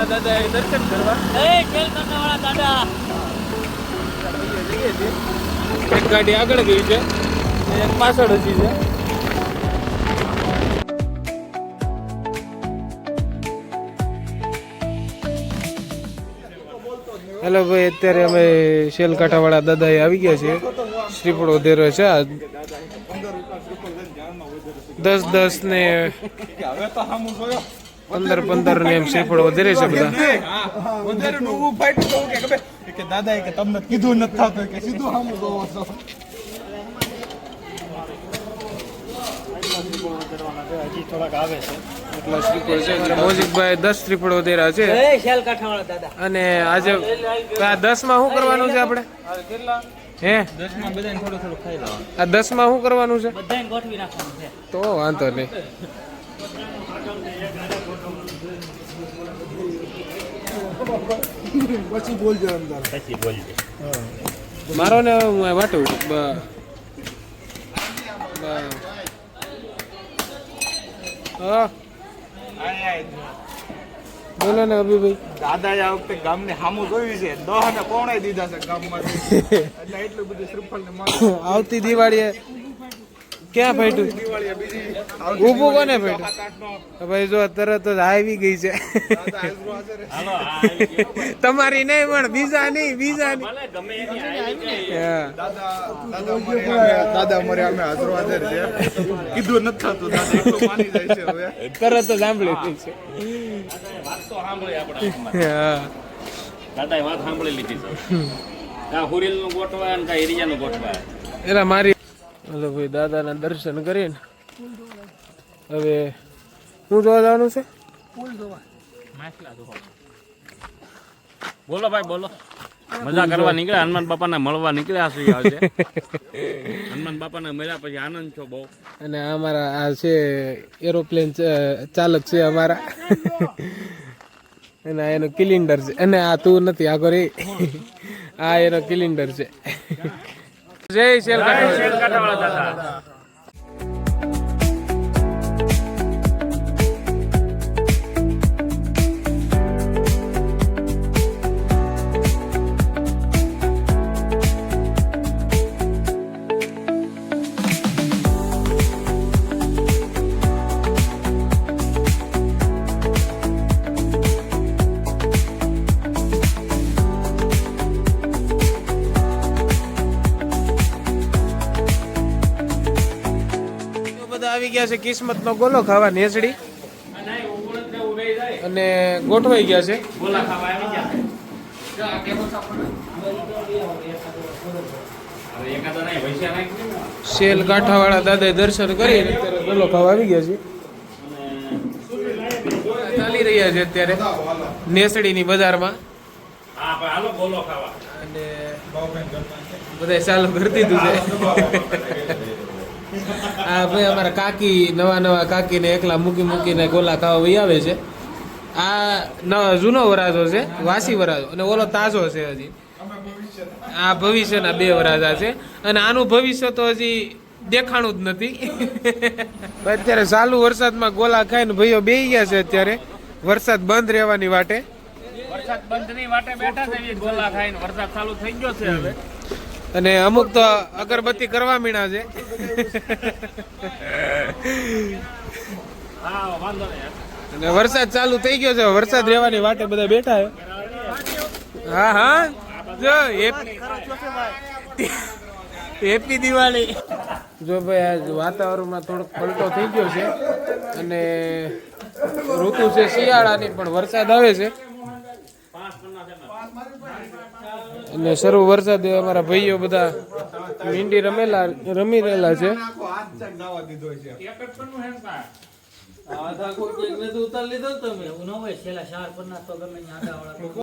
કાંઠાવાળા દાદા દર્શન કરવા. શેલ કાંઠાવાળા દાદા એક ગાડી આગળ ગઈ છે, એક પાછળ હજી છે. હેલો ભાઈ, અત્યારે અમે શેલ કાંઠાવાળા દાદાએ આવી ગયા છે. શ્રીફળ વધેરો છે. આ 10-10 ને 15-15 ને એમ શ્રીફળ વધેરે છે બધા. દાદા કે તમને કીધું નથી થતું કે સીધું સામું જોવો છો. હજી થોડાક આવે છે એટલા શ્રીફળ છે એટલે મોજીકભાઈ 10 શ્રીફળ વધેરા છે. શેલ કાંઠાવાળા દાદા. અને આજે આ 10 માં શું કરવાનું છે આપણે? હે 10 માં બધાને થોડું થોડું ખાઈ લેવાનું. આ 10 માં શું કરવાનું છે? બધાને ગોઠવી નાખવાનું છે. તો વાંધો નહીં. પછી બોલજો અંદર. પછી બોલજો. મારો ને હું વાટું હા બોલો ને અભિભાઈ. દાદા આ વખતે ગામને સામું જોયું છે, 10 ને પૌણાઈ દીધા છે ગામમાંથી. એટલે એટલું બધું શ્રીફળ ને માલ આવતી દિવાળીએ ક્યાં ફાટ્યું? દિવાળીએ બીજી ઊભું કોને ફાટ્યું? ભાઈ જો તરત જ આવી ગઈ છે. દાદા હાજરો હાજર. તમારી નહીં પણ બીજાની. હા. દાદા અમારે અમે હાજરો હાજર છે. કીધું નથી થતું દાદા એટલું માની જાય છે હવે. તરત જ સાંભળી ગઈ છે. હા. દાદાએ વાત સાંભળી લીધી છે. કા હુરીલનું ગોઠવાય અને કા એરિયાનું ગોઠવાય. એલા મારી હલો ભાઈ, દાદાના દર્શન કરીને હવે શું જોવા જવાનું છે? બોલો ભાઈ બોલો. મજા કરવા નીકળ્યા, હનુમાન બાપાને મળવા નીકળ્યા છે આજે. હનુમાન બાપાને મળ્યા પછી આનંદ છો બહુ. અને અમારા આ છે એરોપ્લેન ચાલક છે અમારા. અને આ એનો કિલિન્ડર છે. અને આ તું નથી આગો રે, આ એનો કિલિન્ડર છે. જય શેલ કાંઠાવાળા દાદા. આવી ગયા છે કિસ્મત નો ગોલો ખાવા નેસડી, અને ગોઠવાઈ ગયા છે. શેલ કાંઠાવાળા દાદાએ દર્શન કરી અત્યારે ગોલો ખાવા આવી ગયા છે. ચાલી રહ્યા છે અત્યારે નેસડીની બજારમાં. અને બધા ચાલુ કરી દીધું છે. આ ભાઈ અમારા કાકી નવા કાકીને એકલા મૂકીને ગોલા ખાવા વહી આવે છે. આ જૂનો વરાજો છે, વાસી વરાજો, અને ઓલો તાજો છે. હજી આ ભવિષ્યના 2 વરાજા છે, અને આનું ભવિષ્ય તો હજી દેખાણું જ નથી. અત્યારે ચાલુ વરસાદમાં ગોલા ખાઈને ભાઈઓ બેહી ગયા છે. અત્યારે વરસાદ બંધ રહેવાની વાટે. વરસાદ બંધની વાટે બેઠા છે, ગોલા ખાઈને. વરસાદ ચાલુ થઈ ગયો છે હવે. અને અમુક તો અગરબત્તી કરવા મીણા છે. અને વરસાદ ચાલુ થઈ ગયો છે, વરસાદ રહેવાની વાટે બધા બેઠા છે. હા હા, જો હેપી દિવાળી. જો ભાઈ આજ વાતાવરણમાં થોડોક પલટો થઈ ગયો છે, અને ઋતુ છે શિયાળાની, પણ વરસાદ આવે છે. અને શરૂ વરસાદ અમારા ભાઈઓ બધા મીંડી રમી રહેલા છે. ઉતાર લીધો તમે. એવું ન હોય, છેલ્લા 4 પર ના તો ગમે